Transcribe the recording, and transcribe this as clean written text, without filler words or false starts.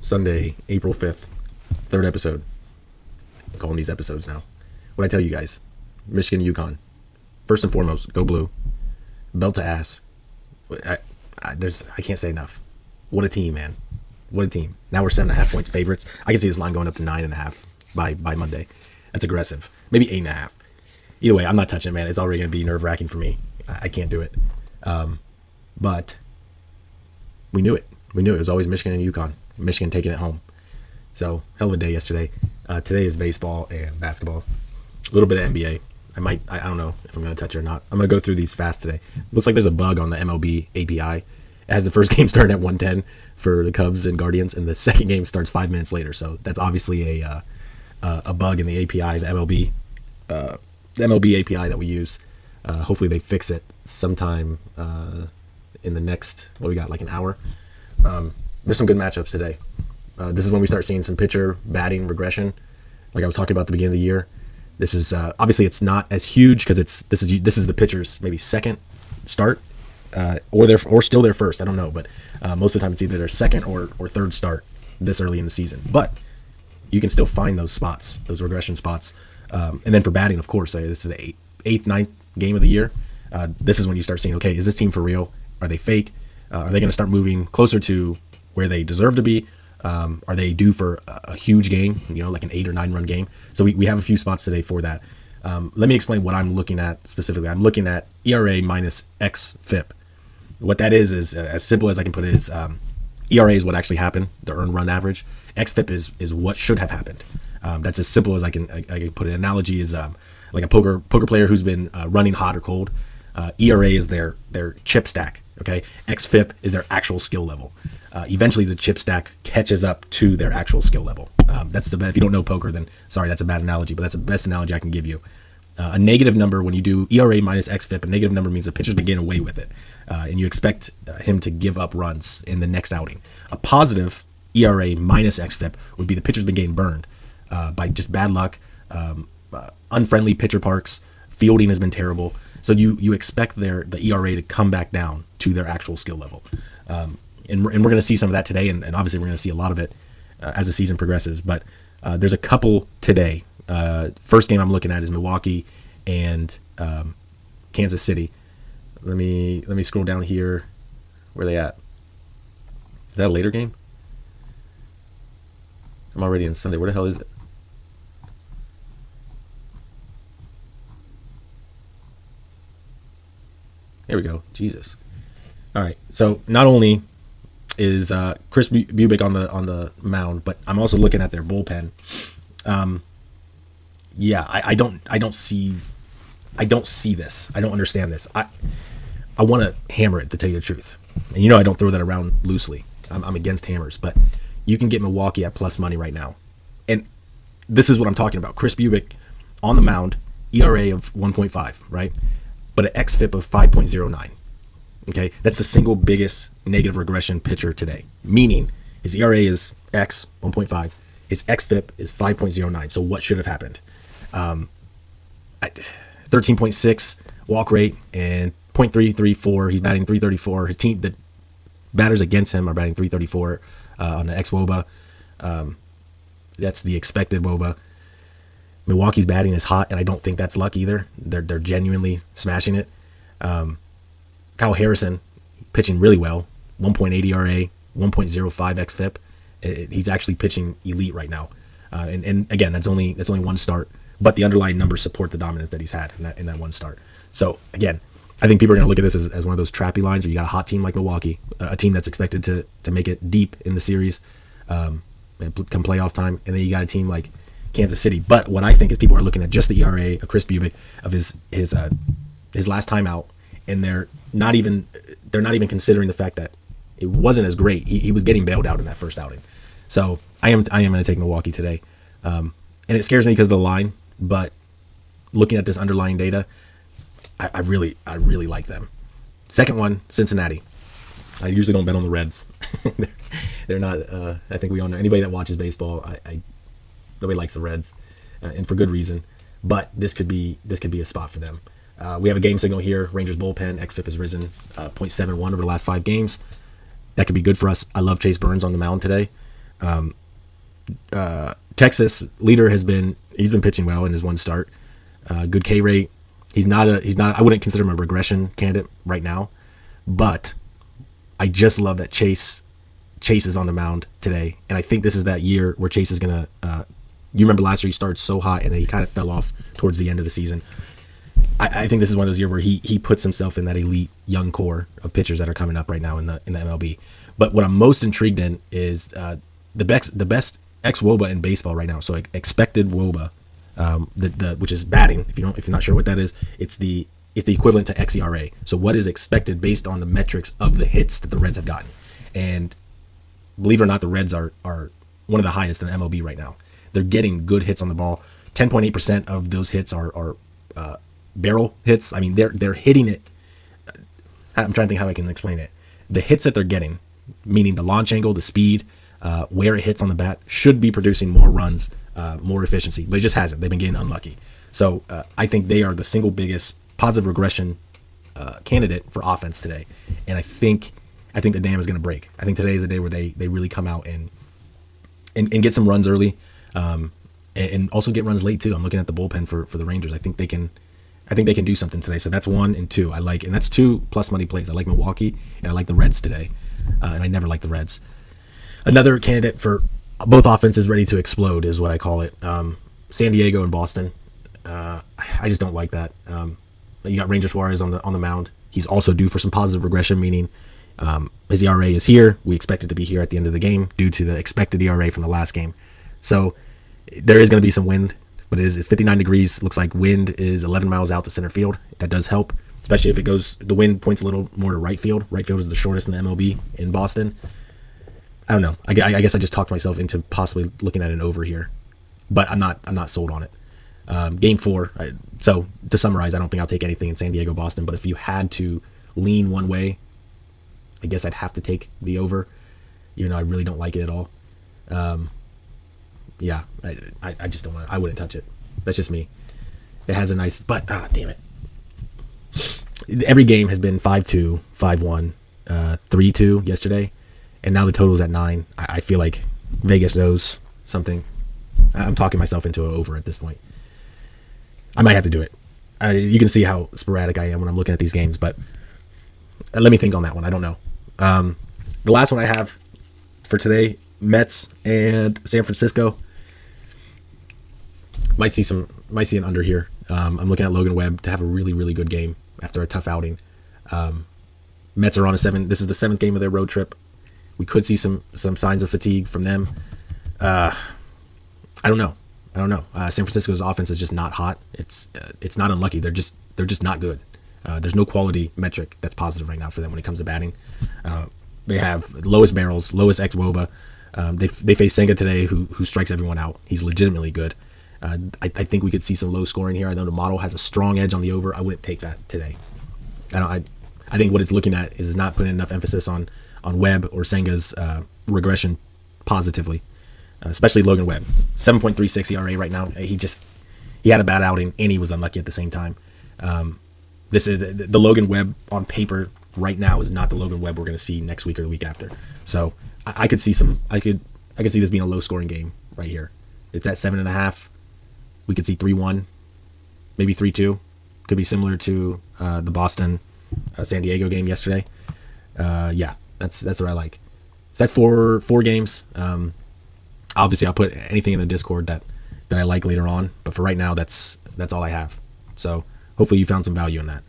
Sunday, April 5th, third episode. I'm calling these episodes now. What I tell you guys, Michigan, UConn. First and foremost, go blue. Belt to ass. I can't say enough. What a team, man. What a team. Now we're 7.5 point favorites. I can see this line going up to 9.5 by Monday. That's aggressive. Maybe 8.5. Either way, I'm not touching it, man. It's already going to be nerve-wracking for me. I can't do it. But we knew it. We knew it. It was always Michigan and UConn. Michigan taking it home. So, hell of a day yesterday. Today is baseball and basketball. A little bit of NBA. I don't know if I'm going to touch it or not. I'm going to go through these fast today. Looks like there's a bug on the MLB API. It has the first game starting at 1:10 for the Cubs and Guardians, and the second game starts 5 minutes later. So that's obviously a bug in the API, the MLB API that we use. Hopefully they fix it sometime in the next, what we got, like an hour. There's some good matchups today. This is when we start seeing some pitcher batting regression, like I was talking about at the beginning of the year. This is obviously it's not as huge because this is the pitcher's maybe second start, or still their first. I don't know, but most of the time it's either their second or third start this early in the season. But you can still find those spots, those regression spots. And then for batting, of course, this is the eighth, ninth game of the year. This is when you start seeing, okay, is this team for real? Are they fake? Are they going to start moving closer to where they deserve to be? Are they due for a huge game, like an 8 or 9 run game? So we have a few spots today for that. Let me explain what I'm looking at specifically. I'm looking at ERA minus xFIP. What that is as simple as I can put it is ERA is what actually happened, the earned run average. xFIP is what should have happened. That's as simple as I can put it. An analogy is like a poker player who's been running hot or cold. ERA is their chip stack. Okay, xFIP is their actual skill level. Eventually, the chip stack catches up to their actual skill level. That's the best. If you don't know poker, then sorry, that's a bad analogy, but that's the best analogy I can give you. A negative number, when you do ERA minus xFIP, a negative number means the pitcher's been getting away with it, and you expect him to give up runs in the next outing. A positive ERA minus xFIP would be the pitcher's been getting burned by just bad luck, unfriendly pitcher parks, fielding has been terrible. So you expect the ERA to come back down to their actual skill level. And we're going to see some of that today, and obviously we're going to see a lot of it as the season progresses. But there's a couple today. First game I'm looking at is Milwaukee and Kansas City. Let me scroll down here. Where are they at? Is that a later game? I'm already on Sunday. Where the hell is it? There we go. Jesus. All right. So not only is Chris Bubic on the mound, but I'm also looking at their bullpen. I don't see this. I don't understand this. I want to hammer it, to tell you the truth. And I don't throw that around loosely. I'm against hammers, but you can get Milwaukee at plus money right now. And this is what I'm talking about. Chris Bubic on the mound, ERA of 1.5, right? But an xFIP of 5.09. Okay, that's the single biggest negative regression pitcher today. Meaning his ERA is X 1.5, his xFIP is 5.09. So what should have happened? 13.6 walk rate and .334. He's batting 334. His team, the batters against him, are batting 334 on the xWOBA. That's the expected WOBA. Milwaukee's batting is hot, and I don't think that's luck either. They're genuinely smashing it. Kyle Harrison pitching really well, 1.8 ERA, 1.05 xFIP. He's actually pitching elite right now. And again, that's only one start, but the underlying numbers support the dominance that he's had in that one start. So again, I think people are going to look at this as one of those trappy lines where you got a hot team like Milwaukee, a team that's expected to make it deep in the series, come playoff time, and then you got a team like Kansas City. But what I think is people are looking at just the ERA of Chris Bubic of his last time out, and they're not even considering the fact that it wasn't as great. He was getting bailed out in that first outing. So I am going to take Milwaukee today, and it scares me because of the line. But looking at this underlying data, I really like them. Second one, Cincinnati. I usually don't bet on the Reds. they're not. I think we all know, anybody that watches baseball. Nobody likes the Reds, and for good reason. But this could be a spot for them. We have a game signal here. Rangers bullpen xFIP has risen 0.71 over the last 5 games. That could be good for us. I love Chase Burns on the mound today. Texas leader he's been pitching well in his one start. Good K rate. He's not. I wouldn't consider him a regression candidate right now, but I just love that Chase is on the mound today, and I think this is that year where Chase is gonna. You remember last year he started so hot and then he kind of fell off towards the end of the season. I think this is one of those years where he puts himself in that elite young core of pitchers that are coming up right now in the MLB. But what I'm most intrigued in is the best xWOBA in baseball right now. So like expected WOBA, which is batting. If you're not sure what that is, it's the equivalent to xERA. So what is expected based on the metrics of the hits that the Reds have gotten. And believe it or not, the Reds are one of the highest in the MLB right now. They're getting good hits on the ball. 10.8% of those hits are barrel hits. I mean, they're hitting it. I'm trying to think how I can explain it. The hits that they're getting, meaning the launch angle, the speed, where it hits on the bat, should be producing more runs, more efficiency, but it just hasn't. They've been getting unlucky. So I think they are the single biggest positive regression candidate for offense today. And I think the dam is going to break. I think today is the day where they really come out and get some runs early, and also get runs late too. I'm looking at the bullpen for the Rangers. I think they can do something today. So that's 1 and 2. I like, and that's 2 plus money plays. I like Milwaukee and I like the Reds today, and I never like the Reds. Another candidate for both offenses ready to explode is what I call it. San Diego and Boston. I just don't like that. You got Ranger Suarez on the mound. He's also due for some positive regression, meaning his ERA is here. We expect it to be here at the end of the game due to the expected ERA from the last game. So there is going to be some wind, but it's 59 degrees. Looks like wind is 11 miles out to center field. That does help, especially if the wind points a little more to right field. Right field is the shortest in the MLB in Boston. I don't know. I guess I just talked myself into possibly looking at an over here, but I'm not sold on it. Game 4. So to summarize, I don't think I'll take anything in San Diego, Boston, but if you had to lean one way, I guess I'd have to take the over, even though I really don't like it at all. Yeah, I just don't want to. I wouldn't touch it. That's just me. It has a nice, but damn it. Every game has been 5-2, 5-1, 3-2 yesterday, and now the total's at 9. I feel like Vegas knows something. I'm talking myself into an over at this point. I might have to do it. You can see how sporadic I am when I'm looking at these games, but let me think on that one. I don't know. The last one I have for today, Mets and San Francisco. Might see an under here. I'm looking at Logan Webb to have a really, really good game after a tough outing. Mets are on a 7. This is the 7th game of their road trip. We could see some signs of fatigue from them. I don't know. San Francisco's offense is just not hot. It's not unlucky. They're just not good. There's no quality metric that's positive right now for them when it comes to batting. They have lowest barrels, lowest xWOBA. They face Senga today, who strikes everyone out. He's legitimately good. I think we could see some low scoring here. I know the model has a strong edge on the over. I wouldn't take that today. I think what it's looking at is not putting enough emphasis on Webb or Senga's regression positively, especially Logan Webb. 7.36 ERA right now. He had a bad outing and he was unlucky at the same time. This is the Logan Webb on paper right now is not the Logan Webb we're going to see next week or the week after. So I could see I could see this being a low scoring game right here. It's at 7.5. We could see 3-1, maybe 3-2. Could be similar to the Boston San Diego game yesterday. Yeah, that's what I like. So that's four games. Obviously, I'll put anything in the Discord that I like later on. But for right now, that's all I have. So hopefully you found some value in that.